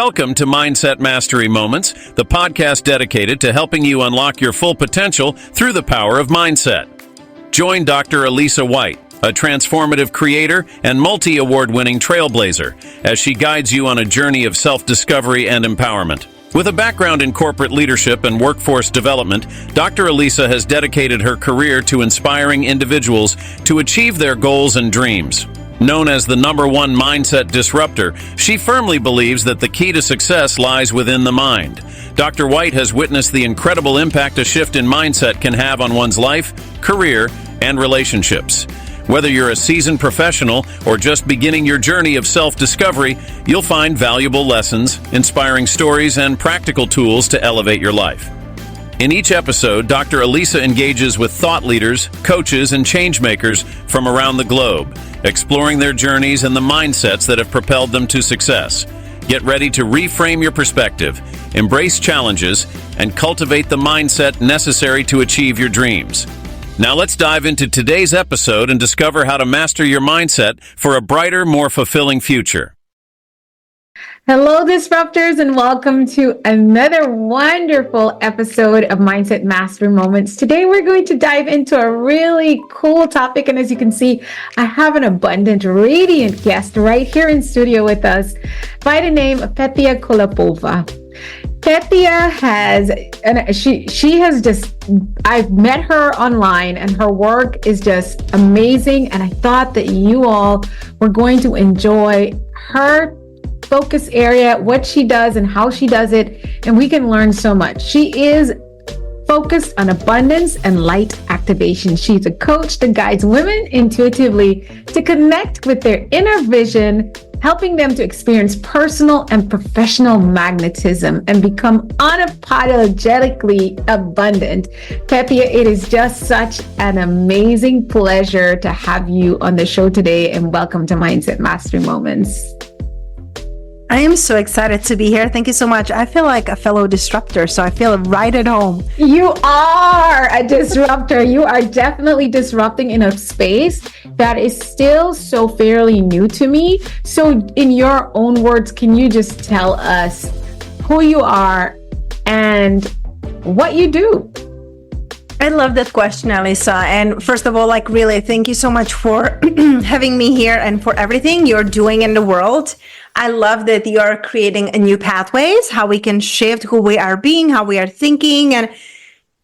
Welcome to Mindset Mastery Moments, the podcast dedicated to helping you unlock your full potential through the power of mindset. Join Dr. Alisa Whyte, a transformative creator and multi-award-winning trailblazer, as she guides you on a journey of self-discovery and empowerment. With a background in corporate leadership and workforce development, Dr. Alisa has dedicated her career to inspiring individuals to achieve their goals and dreams. Known as the #1 mindset disruptor, she firmly believes that the key to success lies within the mind. Dr. Whyte has witnessed the incredible impact a shift in mindset can have on one's life, career, and relationships. Whether you're a seasoned professional or just beginning your journey of self-discovery, you'll find valuable lessons, inspiring stories, and practical tools to elevate your life. In each episode, Dr. Alisa engages with thought leaders, coaches, and changemakers from around the globe, exploring their journeys and the mindsets that have propelled them to success. Get ready to reframe your perspective, embrace challenges, and cultivate the mindset necessary to achieve your dreams. Now let's dive into today's episode and discover how to master your mindset for a brighter, more fulfilling future. Hello, Disruptors, and welcome to another wonderful episode of Mindset Mastery Moments. Today, we're going to dive into a really cool topic. And as you can see, I have an abundant, radiant guest right here in studio with us by the name of Petia Kolibova. Petia I've met her online and her work is just amazing. And I thought that you all were going to enjoy her focus area, what she does and how she does it, and we can learn so much. She is focused on abundance and light activation. She's a coach that guides women intuitively to connect with their inner vision, helping them to experience personal and professional magnetism and become unapologetically abundant. Petia, it is just such an amazing pleasure to have you on the show today, and welcome to Mindset Mastery Moments. I am so excited to be here. Thank you so much. I feel like a fellow disruptor, so I feel right at home. You are a disruptor. You are definitely disrupting in a space that is still so fairly new to me. So in your own words, can you just tell us who you are and what you do? I love that question, Alisa. And first of all, really, thank you so much for having me here and for everything you're doing in the world. I love that you are creating a new pathways, how we can shift who we are being, how we are thinking. And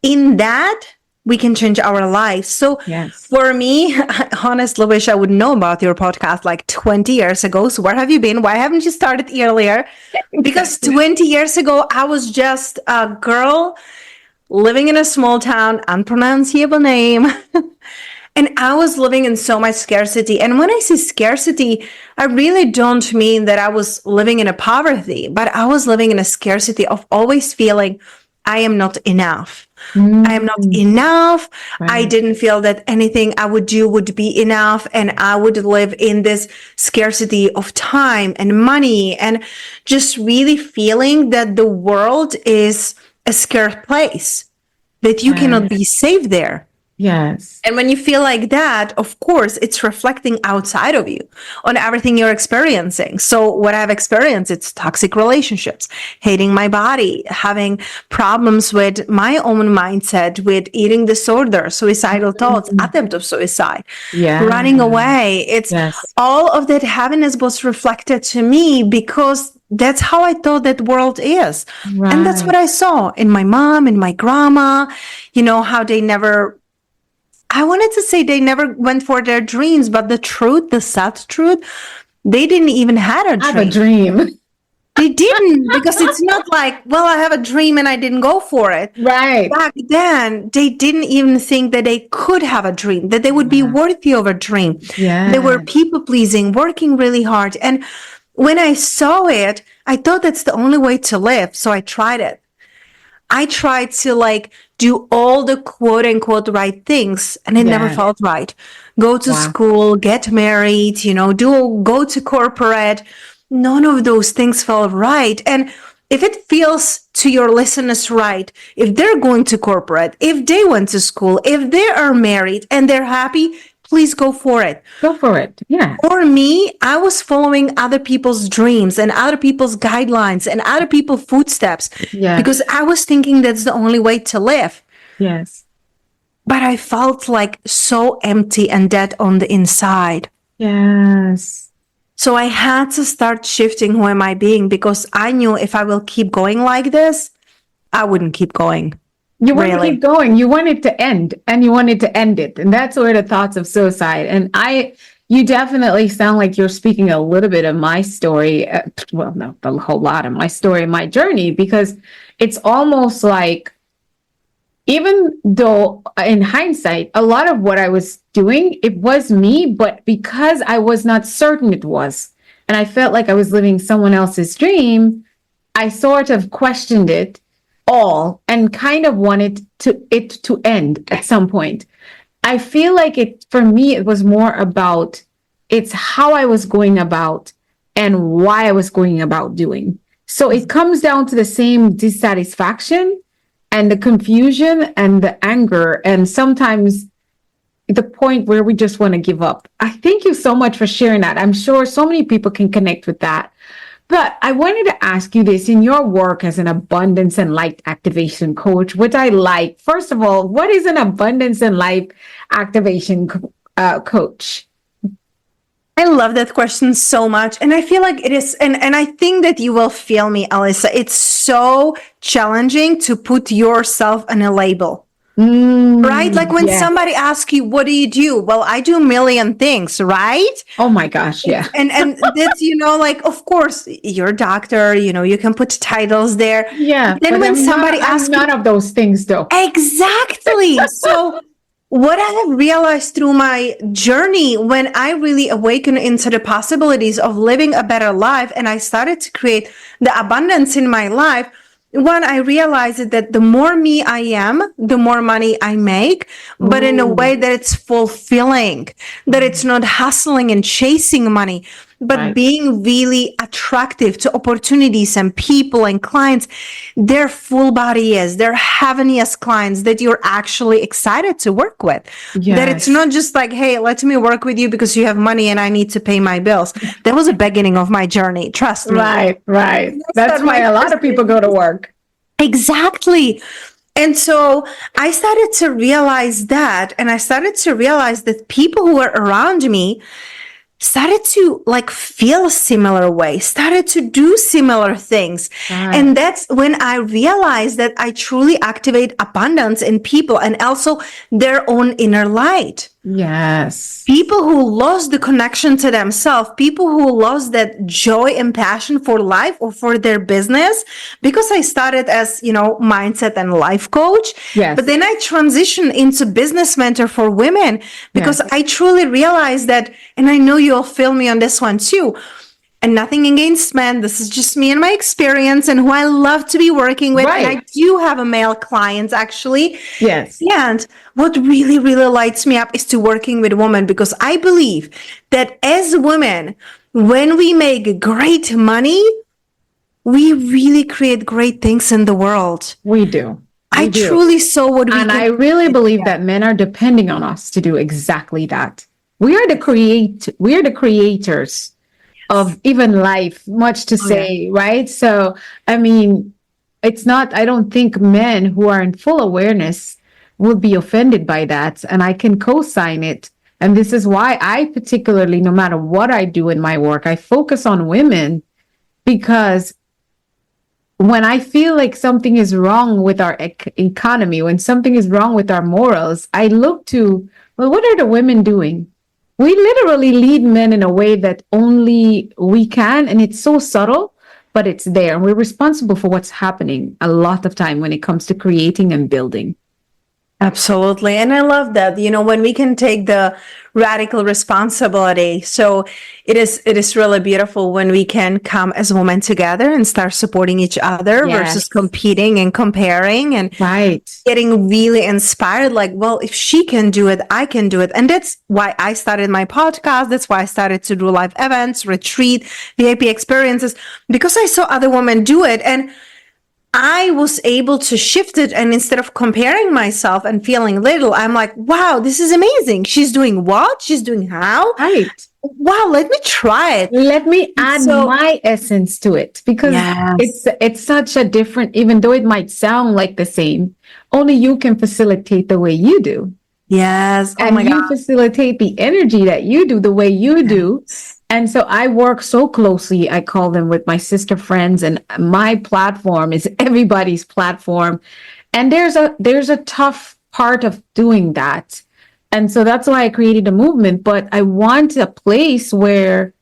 in that, we can change our lives. So yes. For me, I honestly wish I would know about your podcast 20 years ago. So where have you been? Why haven't you started earlier? Because 20 years ago, I was just a girl living in a small town, unpronounceable name. And I was living in so much scarcity. And when I say scarcity, I really don't mean that I was living in a poverty, but I was living in a scarcity of always feeling I am not enough. I am not enough. Right. I didn't feel that anything I would do would be enough. And I would live in this scarcity of time and money and just really feeling that the world is a scarce place, that you cannot be safe there. Yes. And when you feel like that, of course, it's reflecting outside of you on everything you're experiencing. So what I've experienced, it's toxic relationships, hating my body, having problems with my own mindset, with eating disorder, suicidal thoughts, attempt of suicide, running away. It's all of that heaviness was reflected to me because that's how I thought that world is. Right. And that's what I saw in my mom and my grandma, how they never went for their dreams, but the truth, the sad truth, they didn't even have a dream. They didn't, because it's not I have a dream and I didn't go for it. Right. Back then, they didn't even think that they could have a dream, that they would be worthy of a dream. Yeah. They were people pleasing, working really hard. And when I saw it, I thought that's the only way to live. So I tried it. I tried to do all the quote unquote right things, and it never felt right. Go to school, get married, go to corporate. None of those things felt right. And if it feels to your listeners right, if they're going to corporate, if they went to school, if they are married and they're happy, please go for it. Go for it. Yeah. For me, I was following other people's dreams and other people's guidelines and other people's footsteps because I was thinking that's the only way to live. Yes. But I felt like so empty and dead on the inside. Yes. So I had to start shifting who am I being, because I knew if I will keep going like this, I wouldn't keep going. You want to keep going. You want it to end, and you wanted to end it. And that's where the thoughts of suicide. And you definitely sound like you're speaking a little bit of my story. Well, no, a whole lot of my story, my journey, because it's almost like, even though in hindsight, a lot of what I was doing, it was me, but because I was not certain it was, and I felt like I was living someone else's dream, I sort of questioned it all and kind of wanted it to end at some point. I feel like for me, it was more about, it's how I was going about and why I was going about doing. So it comes down to the same dissatisfaction and the confusion and the anger, and sometimes the point where we just want to give up. I thank you so much for sharing that. I'm sure so many people can connect with that. But I wanted to ask you this: in your work as an abundance and light activation coach, which I like, first of all, what is an abundance and light activation coach? I love that question so much. And I feel like it is, and I think that you will feel me, Alisa. It's so challenging to put yourself in a label, right? Like when somebody asks you, what do you do? Well, I do a million things, right? Oh my gosh, yeah. And that's, like, of course, you're a doctor, you can put titles there. Yeah. Then when somebody asks none of those things though. Exactly. So what I have realized through my journey, when I really awakened into the possibilities of living a better life, and I started to create the abundance in my life, one, I realized that the more me I am, the more money I make, but in a way that it's fulfilling, that it's not hustling and chasing money, but being really attractive to opportunities and people and clients. They're full body yes, they're heavenliest clients that you're actually excited to work with. Yes. That it's not just like, hey, let me work with you because you have money and I need to pay my bills. That was the beginning of my journey. Trust me. Right. That's why a lot of people go to work. Exactly. And so I started to realize that, and I started to realize that people who were around me started to feel a similar way, started to do similar things. And that's when I realized that I truly activate abundance in people and also their own inner light. Yes. People who lost the connection to themselves, people who lost that joy and passion for life or for their business, because I started as, mindset and life coach. Yes. But then I transitioned into business mentor for women because I truly realized that, and I know you'll feel me on this one too, and nothing against men. This is just me and my experience and who I love to be working with. Right. And I do have a male client actually. Yes. And what really, really lights me up is to working with women, because I believe that as women, when we make great money, we really create great things in the world. We do. I truly saw what we And I really believe that men are depending on us to do exactly that. We are the creators of even life, much to say, right? So, I mean, I don't think men who are in full awareness would be offended by that. And I can co-sign it. And this is why I particularly, no matter what I do in my work, I focus on women, because when I feel like something is wrong with our economy, when something is wrong with our morals, I look to, well, what are the women doing? We literally lead men in a way that only we can, and it's so subtle, but it's there. And we're responsible for what's happening a lot of time when it comes to creating and building. Absolutely. And I love that, when we can take the radical responsibility. So it is really beautiful when we can come as women together and start supporting each other versus competing and comparing and getting really inspired. Like, well, if she can do it, I can do it. And that's why I started my podcast. That's why I started to do live events, retreat, VIP experiences, because I saw other women do it. And I was able to shift it, and instead of comparing myself and feeling little, I'm like, wow, this is amazing. She's doing what? She's doing how? Right. Wow, let me try it. Let me add my essence to it, because it's such a different, even though it might sound like the same, only you can facilitate the way you do. Yes. Oh, and you facilitate the energy that you do the way you do. And so I work so closely, I call them, with my sister friends, and my platform is everybody's platform. And there's a tough part of doing that. And so that's why I created a movement. But I want a place where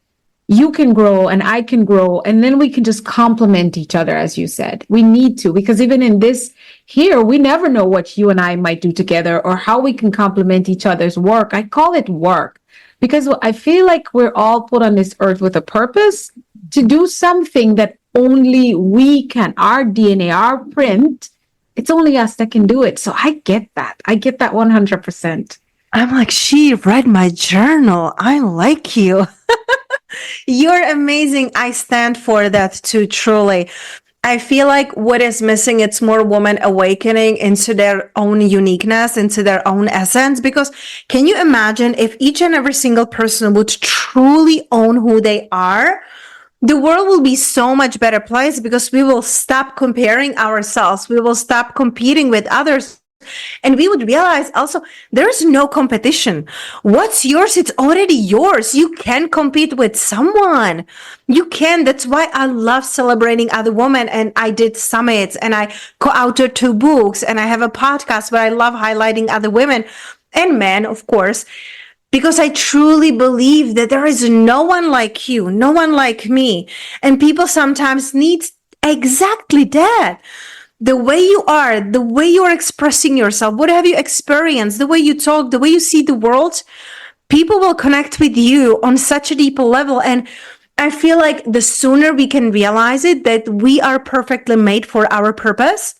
you can grow and I can grow, and then we can just complement each other, as you said. We need to, because even in this here, we never know what you and I might do together or how we can complement each other's work. I call it work, because I feel like we're all put on this earth with a purpose to do something that only we can. Our DNA, our print, it's only us that can do it. So I get that. I get that 100%. I'm like, she read my journal. I like you. You're amazing. I stand for that too, truly. I feel like what is missing, it's more women awakening into their own uniqueness, into their own essence. Because can you imagine if each and every single person would truly own who they are? The world will be so much better place, because we will stop comparing ourselves. We will stop competing with others. And we would realize also there's no competition. What's yours? It's already yours. You can compete with someone. You can. That's why I love celebrating other women. And I did summits, and I co-authored 2 books, and I have a podcast where I love highlighting other women and men, of course, because I truly believe that there is no one like you, no one like me. And people sometimes need exactly that. The way you are, the way you're expressing yourself, what have you experienced, the way you talk, the way you see the world, people will connect with you on such a deeper level. And I feel like the sooner we can realize it, that we are perfectly made for our purpose,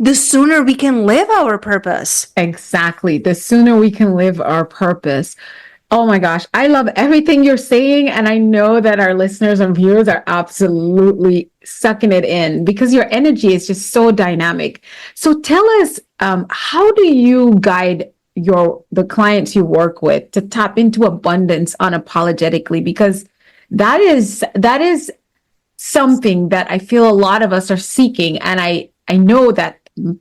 the sooner we can live our purpose. Exactly. The sooner we can live our purpose. Oh my gosh, I love everything you're saying. And I know that our listeners and viewers are absolutely sucking it in, because your energy is just so dynamic. So tell us, how do you guide the clients you work with to tap into abundance unapologetically? Because that is something that I feel a lot of us are seeking. And I know that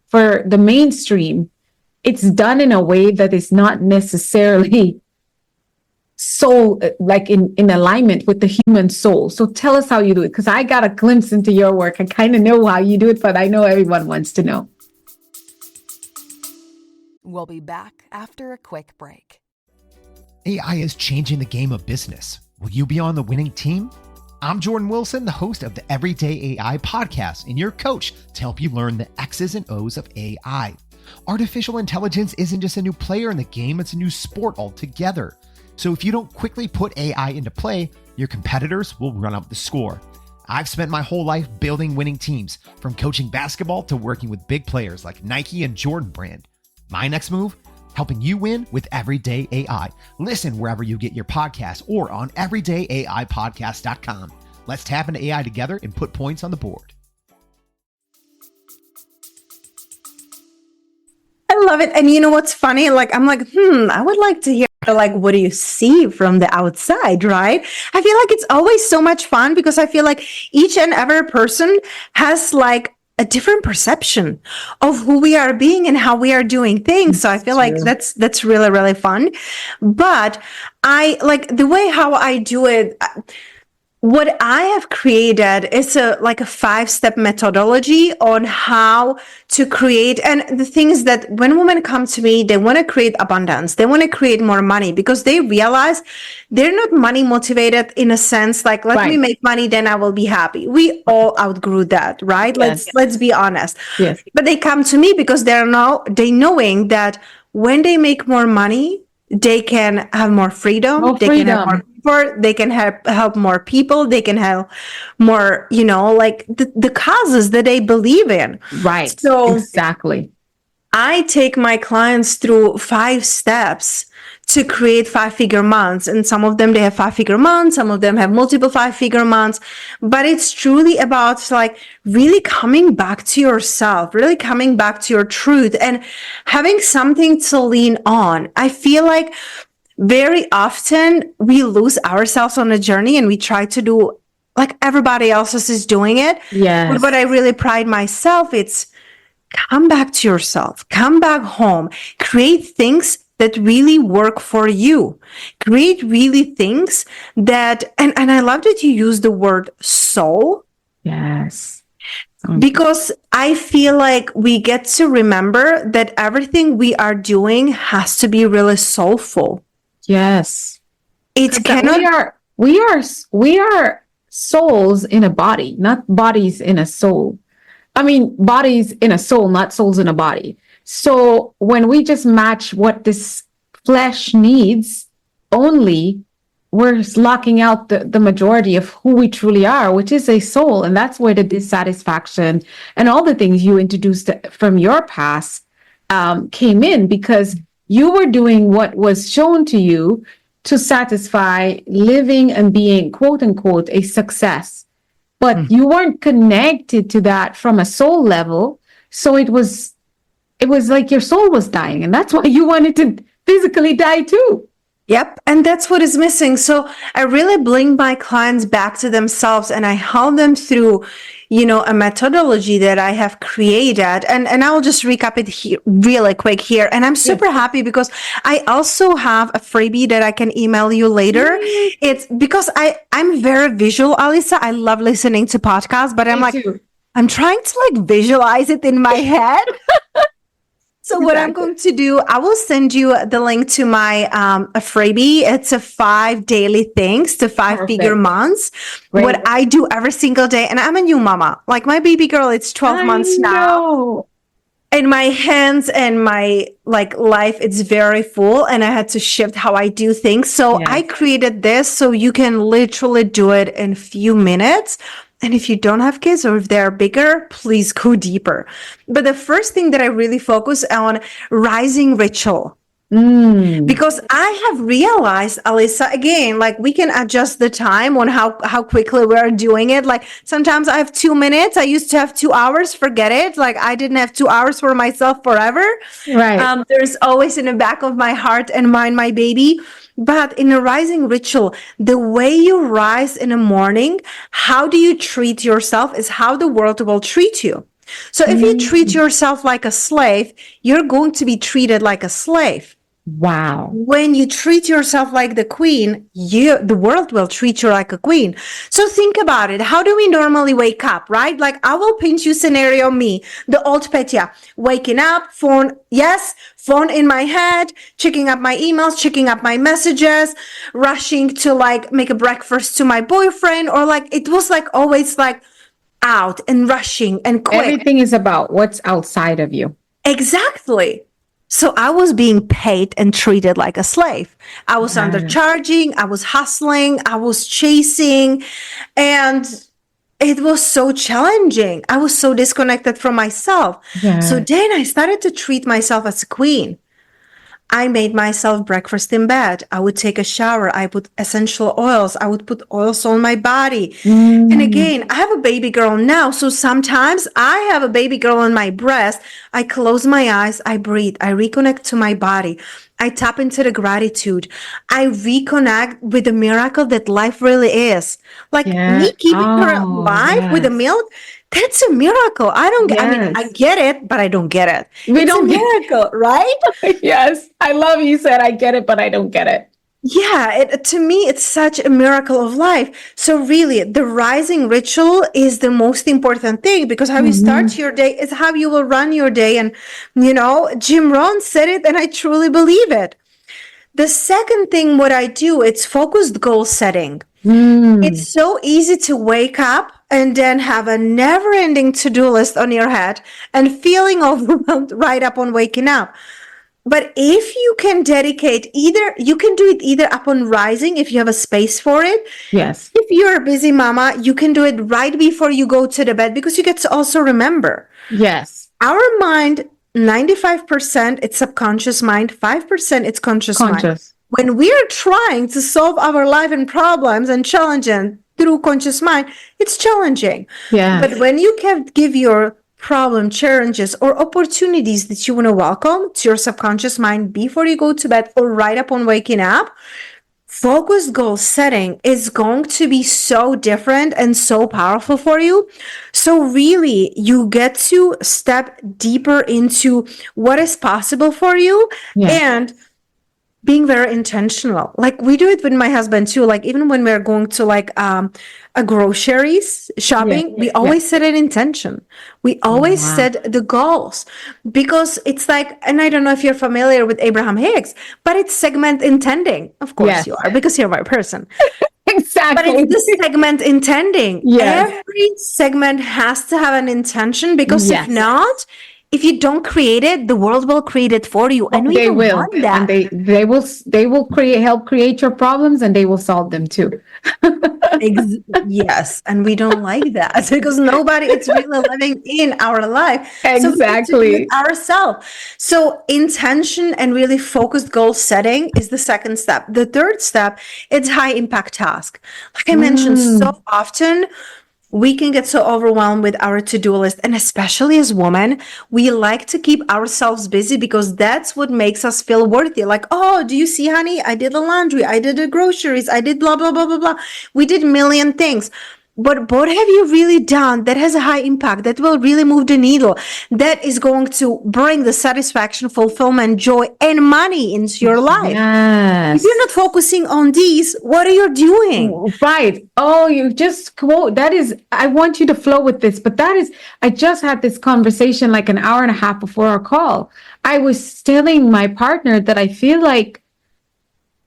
for the mainstream, it's done in a way that is not necessarily so like in alignment with the human soul. So tell us how you do it, because I got a glimpse into your work. I kind of know how you do it, but I know everyone wants to know. We'll be back after a quick break. AI is changing the game of business. Will you be on the winning team? I'm Jordan Wilson, the host of the Everyday AI podcast, and your coach to help you learn the X's and O's of AI. Artificial intelligence isn't just a new player in the game, it's a new sport altogether. So if you don't quickly put AI into play, your competitors will run up the score. I've spent my whole life building winning teams, from coaching basketball to working with big players like Nike and Jordan Brand. My next move? Helping you win with Everyday AI. Listen wherever you get your podcasts or on everydayaipodcast.com. Let's tap into AI together and put points on the board. I love it. And you know what's funny? I'm like, I would like to hear, what do you see from the outside, right? I feel like it's always so much fun, because I feel like each and every person has a different perception of who we are being and how we are doing things. So I feel like that's really, really fun. But I like the way how I do it. What I have created is a 5-step methodology on how to create. And the things that when women come to me, they want to create abundance. They want to create more money, because they realize they're not money motivated in a sense, let me make money, then I will be happy. We all outgrew that, right? Yes. Let's be honest. Yes. But they come to me because they knowing that when they make more money, they can have more freedom. They can have more power. They can help more people. They can help more, the causes that they believe in. Right. So exactly. I take my clients through 5 steps to create 5-figure months. And some of them, they have 5-figure months. Some of them have multiple 5-figure months. But it's truly about like really coming back to yourself, really coming back to your truth and having something to lean on. I feel like very often we lose ourselves on a journey and we try to do like everybody else is doing it. Yes. But what I really pride myself, it's come back to yourself, come back home, create things that really work for you. Create really things that, and I love that you use the word soul. Yes. Because I feel like we get to remember that everything we are doing has to be really soulful. Yes. It cannot. We are souls in a body, not bodies in a soul. I mean, bodies in a soul, not souls in a body. So when we just match what this flesh needs only, we're locking out the majority of who we truly are, which is a soul. And that's where the dissatisfaction and all the things you introduced from your past came in, because you were doing what was shown to you to satisfy living and being, quote unquote, a success. But you weren't connected to that from a soul level. So it was like your soul was dying. And that's why you wanted to physically die too. Yep. And that's what is missing. So I really bring my clients back to themselves and I help them through, a methodology that I have created. And I will just recap it here really quick here. And I'm super happy because I also have a freebie that I can email you later. It's because I'm very visual, Alisa. I love listening to podcasts, but I'm trying to like visualize it in my head. So what I'm going to do, I will send you the link to my a freebie. It's a 5 daily things to 5-figure months. Great. What I do every single day. And I'm a new mama. Like my baby girl, it's 12 months now. And my hands and my life, it's very full. And I had to shift how I do things. So I created this so you can literally do it in a few minutes. And if you don't have kids or if they're bigger, please go deeper. But the first thing that I really focus on, rising ritual. Because I have realized, Alisa, again, like we can adjust the time on how quickly we're doing it. Like sometimes I have 2 minutes. I used to have 2 hours. Forget it. Like I didn't have 2 hours for myself forever. Right. There's always in the back of my heart and mind, my baby. But in a rising ritual, the way you rise in the morning, how do you treat yourself is how the world will treat you. So if you treat yourself like a slave, you're going to be treated like a slave. Wow. When you treat yourself like the queen, the world will treat you like a queen. So think about it. How do we normally wake up, right? Like I will paint you scenario me, the old Petia, waking up, phone in my head, checking up my emails, checking up my messages, rushing to like make a breakfast to my boyfriend, or like it was like always like out and rushing and quick. Everything is about what's outside of you. Exactly. So I was being paid and treated like a slave. I was undercharging, I was hustling, I was chasing, and it was so challenging. I was so disconnected from myself. So then I started to treat myself as a queen. I made myself breakfast in bed. I would take a shower. I put essential oils. I would put oils on my body. And again, I have a baby girl now. So sometimes I have a baby girl on my breast. I close my eyes. I breathe. I reconnect to my body. I tap into the gratitude. I reconnect with the miracle that life really is. Like me keeping her alive with the milk. That's a miracle. I mean, I get it, but I don't get it. It's a miracle, right? Yes. I love you said, I get it, but I don't get it. Yeah. To me, it's such a miracle of life. So really, the rising ritual is the most important thing, because how you start your day is how you will run your day. And, Jim Rohn said it, and I truly believe it. The second thing, what I do, it's focused goal setting. It's so easy to wake up and then have a never-ending to-do list on your head and feeling overwhelmed right up on waking up. But if you can dedicate you can do it either upon rising if you have a space for it. Yes. If you're a busy mama, you can do it right before you go to the bed, because you get to also remember. Yes. Our mind, 95%, it's subconscious mind, 5% it's conscious mind. when we're trying to solve our life and problems and challenges through conscious mind, it's challenging. Yeah. But when you can give your problem, challenges, or opportunities that you want to welcome to your subconscious mind before you go to bed or right upon waking up, focused goal setting is going to be so different and so powerful for you. So really, you get to step deeper into what is possible for you and being very intentional. Like we do it with my husband too. Like even when we're going to like a groceries shopping, we always set an intention. We always set the goals because it's like, and I don't know if you're familiar with Abraham Hicks, but it's segment intending. Of course you are, because you're my person. Exactly. But it's the segment intending. Every segment has to have an intention, because if not, if you don't create it, the world will create it for you, and we don't want that. And they will help create your problems, and they will solve them too. Yes, and we don't like that because nobody it's really living in our life. Exactly. So ourselves. So intention and really focused goal setting is the second step. The third step, it's high impact task. Like I mentioned, so often we can get so overwhelmed with our to-do list. And especially as women, we like to keep ourselves busy because that's what makes us feel worthy. Like, oh, do you see, honey? I did the laundry. I did the groceries. I did blah, blah, blah, blah, blah. We did a million things. But what have you really done that has a high impact, that will really move the needle, that is going to bring the satisfaction, fulfillment, joy, and money into your life? Yes. If you're not focusing on these, what are you doing? Right. Oh, you just quote, that is, I want you to flow with this, but that is, I just had this conversation like an hour and a half before our call. I was telling my partner that I feel like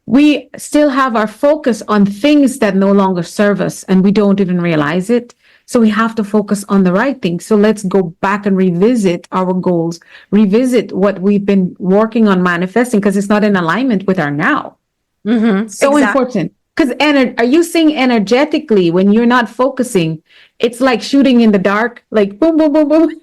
we still have our focus on things that no longer serve us, and we don't even realize it. So we have to focus on the right things. So let's go back and revisit our goals, revisit what we've been working on manifesting, because it's not in alignment with our now. So important. Because are you saying energetically, when you're not focusing, it's like shooting in the dark, like boom, boom, boom, boom.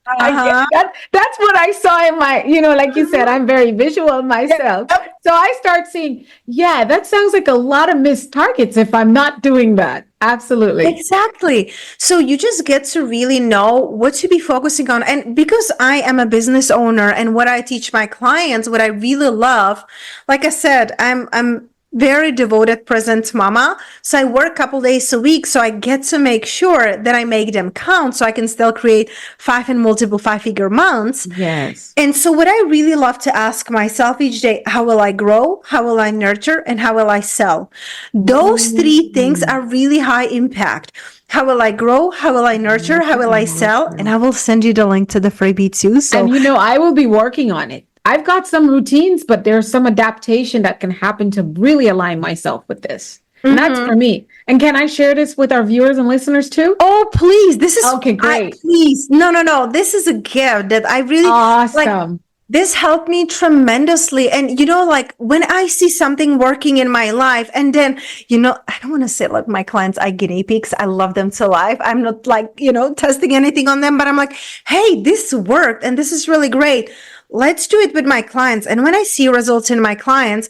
That's what I saw in my, like you said, I'm very visual myself. So I start seeing, that sounds like a lot of missed targets if I'm not doing that. Absolutely. Exactly. So you just get to really know what to be focusing on. And because I am a business owner, and what I teach my clients, what I really love, like I said, I'm very devoted present mama. So I work a couple days a week. So I get to make sure that I make them count so I can still create 5 and multiple 5-figure months. Yes. And so what I really love to ask myself each day, how will I grow? How will I nurture? And how will I sell? Those 3 things are really high impact. How will I grow? How will I nurture? How will I sell? And I will send you the link to the freebie too. So, and I will be working on it. I've got some routines, but there's some adaptation that can happen to really align myself with this. And that's for me. And can I share this with our viewers and listeners too? Oh, please. This is okay. Great. Please. No. This is a gift that I really awesome. This helped me tremendously. And, like when I see something working in my life, and then, I don't want to say like my clients are guinea pigs. I love them to life. I'm not like, testing anything on them, but I'm like, hey, this worked and this is really great. Let's do it with my clients. And when I see results in my clients,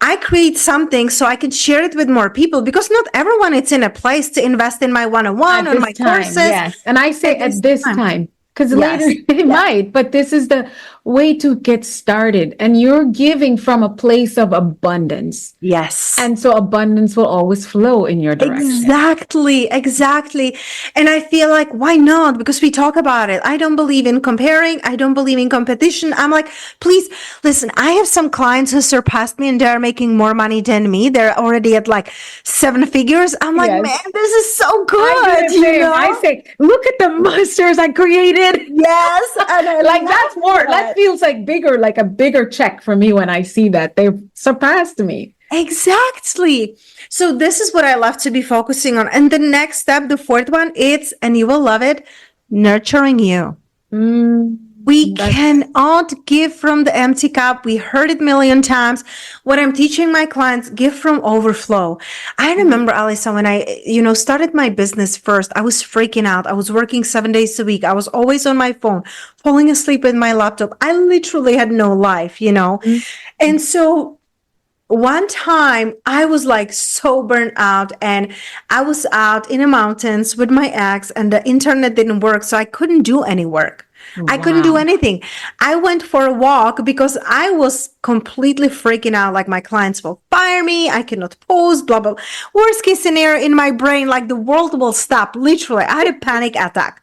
I create something so I can share it with more people, because not everyone is in a place to invest in my one-on-one or my courses. Yes. And I say at this time. Because later they might, but this is the way to get started. And you're giving from a place of abundance. Yes. And so abundance will always flow in your direction. Exactly. And I feel like, why not? Because we talk about it. I don't believe in comparing. I don't believe in competition. I'm like, please listen, I have some clients who surpassed me and they're making more money than me. They're already at like 7 figures. I'm like, man, this is so good. I say, look at the monsters I created. Yes. And like that's more, that feels like bigger, like a bigger check for me when I see that they've surpassed me. Exactly. So this is what I love to be focusing on. And the next step, the 4th one, and you will love it, nurturing you. We cannot give from the empty cup. We heard it a million times. What I'm teaching my clients, give from overflow. I remember, Alisa, when I, started my business first, I was freaking out. I was working 7 days a week. I was always on my phone, falling asleep with my laptop. I literally had no life, And so one time I was like so burnt out, and I was out in the mountains with my ex, and the internet didn't work. So I couldn't do any work. I couldn't do anything. I went for a walk because I was completely freaking out. Like, my clients will fire me. I cannot post, blah, blah. Worst case scenario in my brain, like the world will stop. Literally, I had a panic attack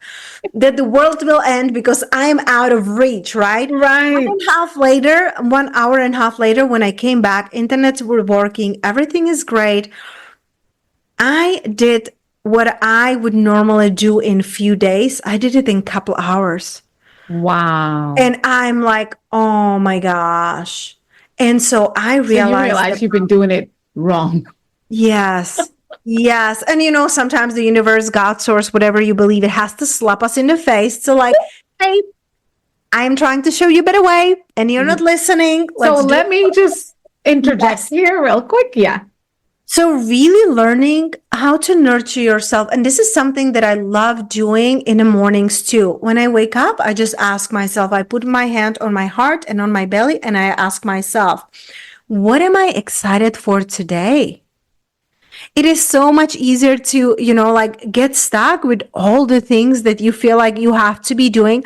that the world will end because I'm out of reach, right? Right. 1 hour and a half later, when I came back, internets were working. Everything is great. I did what I would normally do in a few days. I did it in a couple hours. Wow. And I'm like, oh my gosh. And so I So you realized realize you've been doing it wrong. yes, yes. And sometimes the universe, God, source, whatever you believe, it has to slap us in the face to like, hey, I'm trying to show you a better way and you're not listening. So let me just interject here real quick. Yeah. So really learning how to nurture yourself. And this is something that I love doing in the mornings too. When I wake up, I just ask myself, I put my hand on my heart and on my belly, and I ask myself, what am I excited for today? It is so much easier to, like, get stuck with all the things that you feel like you have to be doing.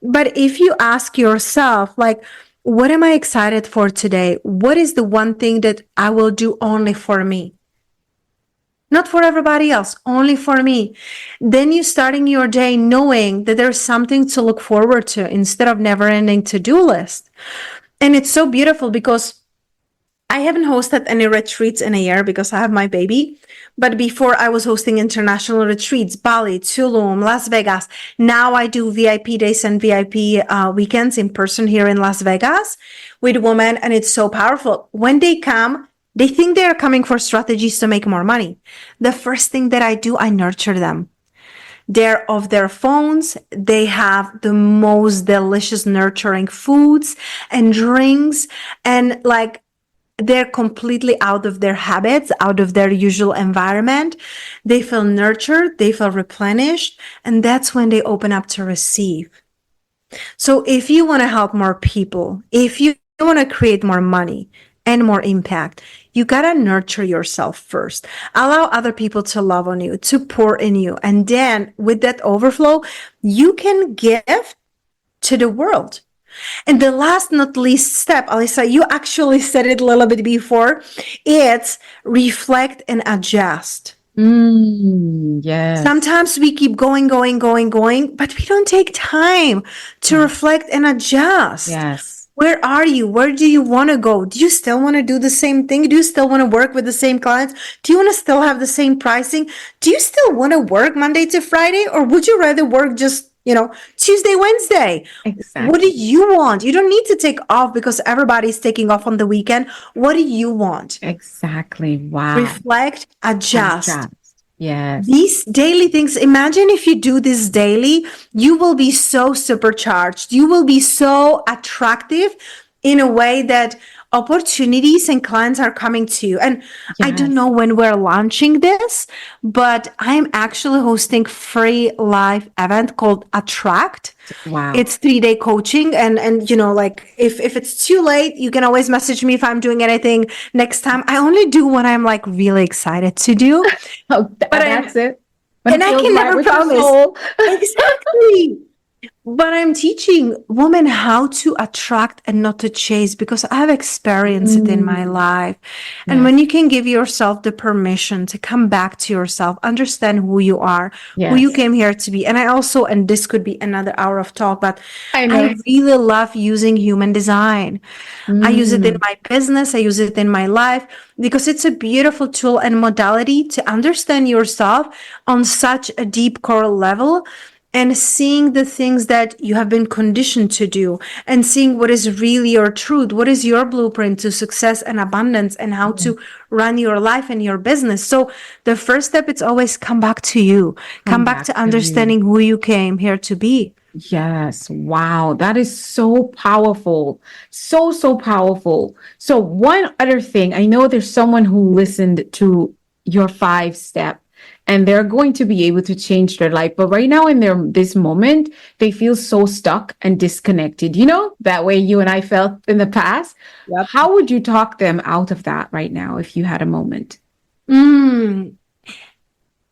But if you ask yourself, like, what am I excited for today? What is the one thing that I will do only for me? Not for everybody else, only for me. Then you're starting your day knowing that there's something to look forward to instead of never-ending to-do list. And it's so beautiful because I haven't hosted any retreats in a year because I have my baby. But before, I was hosting international retreats, Bali, Tulum, Las Vegas. Now I do VIP days and VIP weekends in person here in Las Vegas with women. And it's so powerful. When they come, they think they're coming for strategies to make more money. The first thing that I do, I nurture them. They're off their phones. They have the most delicious, nurturing foods and drinks. And like, they're completely out of their habits, out of their usual environment. They feel nurtured, they feel replenished, and that's when they open up to receive. So if you want to help more people, if you want to create more money and more impact, you got to nurture yourself first. Allow other people to love on you, to pour in you. And then with that overflow, you can give to the world. And the last, not least step, Alisa, you actually said it a little bit before. It's reflect and adjust. Yes. Sometimes we keep going, but we don't take time to reflect and adjust. Yes. Where are you? Where do you want to go? Do you still want to do the same thing? Do you still want to work with the same clients? Do you want to still have the same pricing? Do you still want to work Monday to Friday? Or would you rather work just Tuesday, Wednesday? Exactly. What do you want? You don't need to take off because everybody's taking off on the weekend. What do you want? Exactly. Wow. Reflect, adjust. Yes. These daily things, imagine if you do this daily, you will be so supercharged. You will be so attractive in a way that opportunities and clients are coming to you. And I don't know when we're launching this, but I'm actually hosting free live event called Attract. Wow. It's 3-day coaching. And like, if it's too late, you can always message me if I'm doing anything next time. I only do what I'm like really excited to do. That's it. And I can never promise. Exactly. But I'm teaching women how to attract and not to chase, because I have experienced it in my life. And when you can give yourself the permission to come back to yourself, understand who you are, who you came here to be. And I also, and this could be another hour of talk, but I really love using human design. I use it in my business. I use it in my life because it's a beautiful tool and modality to understand yourself on such a deep core level, and seeing the things that you have been conditioned to do, and seeing what is really your truth, what is your blueprint to success and abundance, and how to run your life and your business. So the first step, it's always come back to you. Come back to understanding who you came here to be. Yes. Wow. That is so powerful. So powerful. So one other thing, I know there's someone who listened to your 5-step and they're going to be able to change their life. But right now in this moment, they feel so stuck and disconnected. That way you and I felt in the past. Yep. How would you talk them out of that right now if you had a moment?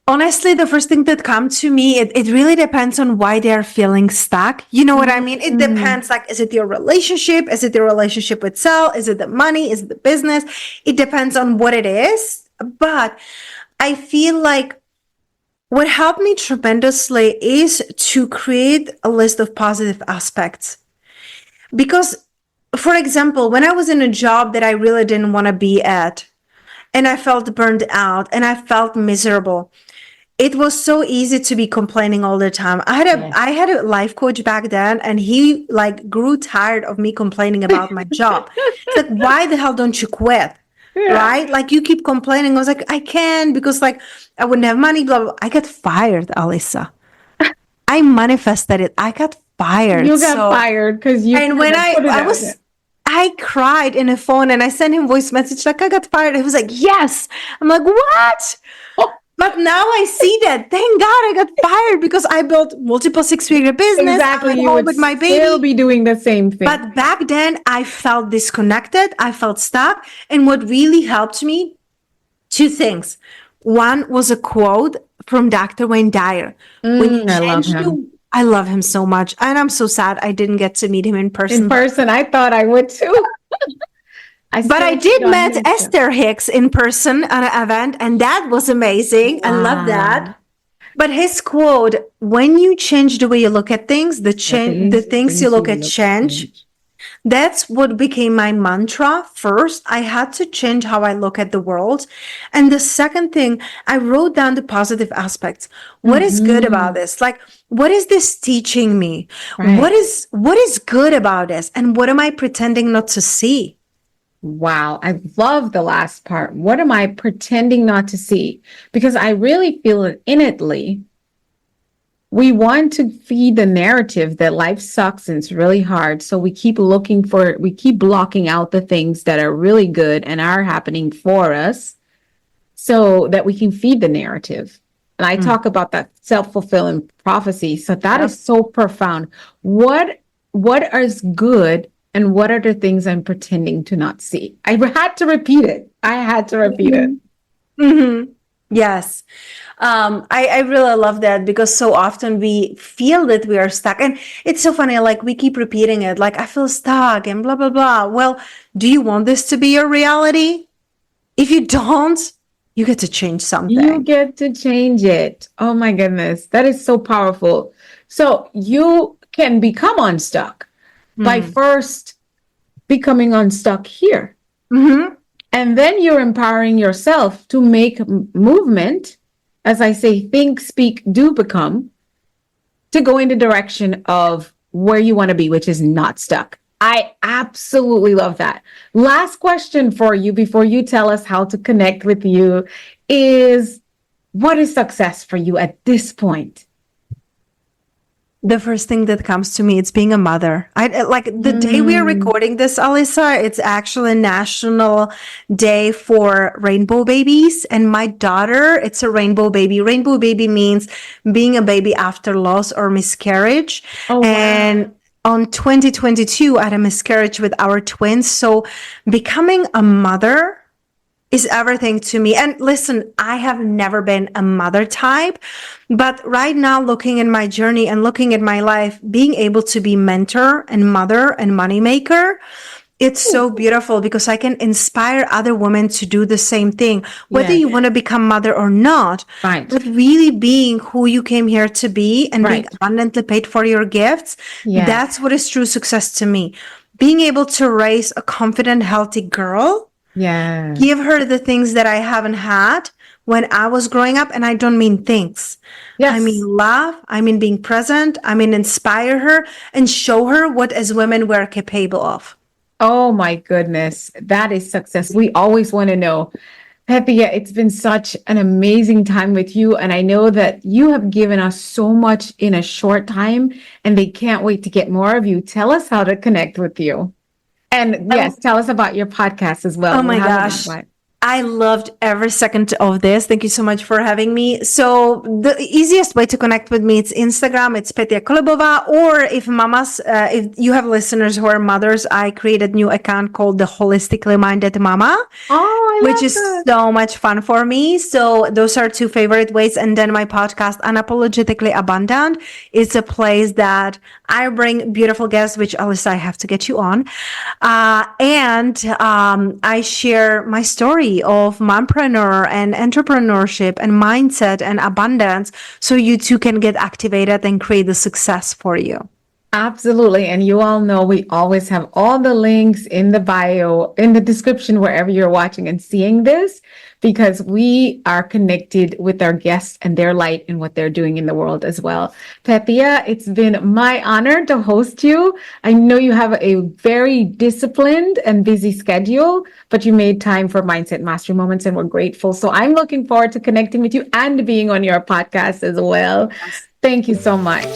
Honestly, the first thing that comes to me, it really depends on why they're feeling stuck. You know what I mean? It depends, like, is it your relationship? Is it your relationship with self? Is it the money? Is it the business? It depends on what it is. But I feel like what helped me tremendously is to create a list of positive aspects. Because, for example, when I was in a job that I really didn't want to be at, and I felt burned out and I felt miserable, it was so easy to be complaining all the time. I had a life coach back then, and he like grew tired of me complaining about my job. It's like, why the hell don't you quit? Yeah. Right? Like, you keep complaining. I was like, I can, because like I wouldn't have money, blah, blah, blah. I got fired, Alisa. I manifested it. I got fired. You got fired because you. And when I cried in a phone and I sent him voice message like, I got fired. He was like, yes. I'm like, what? Oh. But now I see that. Thank God I got fired, because I built multiple six-figure business. Exactly. You would with my baby. Still be doing the same thing. But back then I felt disconnected. I felt stuck. And what really helped me, two things. One was a quote from Dr. Wayne Dyer. I love him so much. And I'm so sad I didn't get to meet him in person. I thought I would too. But I did meet Esther Hicks in person at an event, and that was amazing. Wow. I love that. But his quote, when you change the way you look at things, the things you look at change. That's what became my mantra. First, I had to change how I look at the world. And the second thing, I wrote down the positive aspects. What is good about this? Like, what is this teaching me? Right. What is good about this? And what am I pretending not to see? Wow. I love the last part. What am I pretending not to see? Because I really feel it innately. We want to feed the narrative that life sucks and it's really hard. So we keep blocking out the things that are really good and are happening for us so that we can feed the narrative. And I talk about that self-fulfilling prophecy. So that is so profound. What is good? And what are the things I'm pretending to not see? I had to repeat it. Mm-hmm. Yes. I really love that, because so often we feel that we are stuck. And it's so funny, like, we keep repeating it, like, I feel stuck and blah, blah, blah. Well, do you want this to be your reality? If you don't, you get to change something. You get to change it. Oh my goodness. That is so powerful. So you can become unstuck by first becoming unstuck here. Mm-hmm. And then you're empowering yourself to make movement. As I say, think, speak, do, become, to go in the direction of where you want to be, which is not stuck. I absolutely love that. Last question for you before you tell us how to connect with you is, what is success for you at this point? The first thing that comes to me, it's being a mother. The day we are recording this, Alisa, it's actually a national day for rainbow babies. And my daughter, it's a rainbow baby. Rainbow baby means being a baby after loss or miscarriage. Oh, wow. And on 2022, I had a miscarriage with our twins. So becoming a mother is everything to me. And listen, I have never been a mother type, but right now, looking in my journey and looking at my life, being able to be mentor and mother and moneymaker, it's so beautiful, because I can inspire other women to do the same thing, whether you want to become mother or not, but really being who you came here to be and being abundantly paid for your gifts. That's what is true success to me. Being able to raise a confident, healthy girl, give her the things that I haven't had when I was growing up. And I don't mean things. I mean love. I mean being present. I mean inspire her and show her what as women we're capable of. Oh my goodness. That is success. We always want to know. Petia, it's been such an amazing time with you. And I know that you have given us so much in a short time, and they can't wait to get more of you. Tell us how to connect with you. And yes, tell us about your podcast as well. Oh my gosh. I loved every second of this. Thank you so much for having me. So the easiest way to connect with me, it's Instagram. It's Petia Kolibova. Or if if you have listeners who are mothers, I created a new account called the Holistically Minded Mama, which is so much fun for me. So those are two favorite ways. And then my podcast, Unapologetically Abundant, is a place that I bring beautiful guests, which Alisa, I have to get you on. And I share my story of mompreneur and entrepreneurship and mindset and abundance, so you too can get activated and create the success for you. Absolutely. And you all know we always have all the links in the bio, in the description, wherever you're watching and seeing this, because we are connected with our guests and their light and what they're doing in the world as well. Petia, it's been my honor to host you. I know you have a very disciplined and busy schedule, but you made time for Mindset Mastery Moments, and we're grateful. So I'm looking forward to connecting with you and being on your podcast as well. Thank you so much.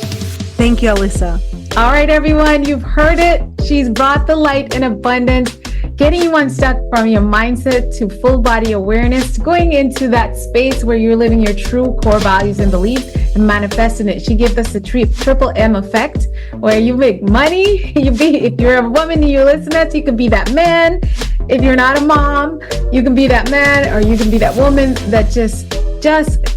Thank you, Alisa. All right, everyone, you've heard it. She's brought the light in abundance, getting you unstuck from your mindset to full body awareness, going into that space where you're living your true core values and beliefs and manifesting it. She gives us the triple M effect, where you make money. If you're a woman and you listen to us, you can be that man. If you're not a mom, you can be that man, or you can be that woman that just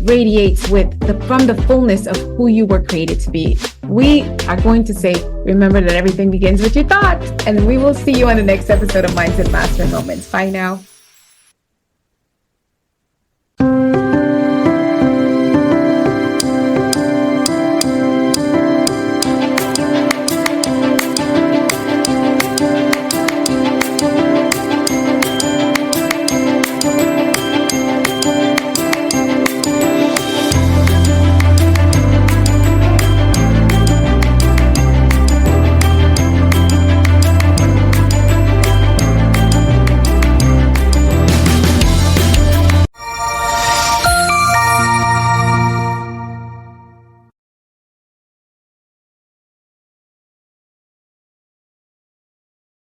radiates from the fullness of who you were created to be. We are going to say, remember that everything begins with your thoughts, and we will see you on the next episode of Mindset Mastery Moments. Bye now.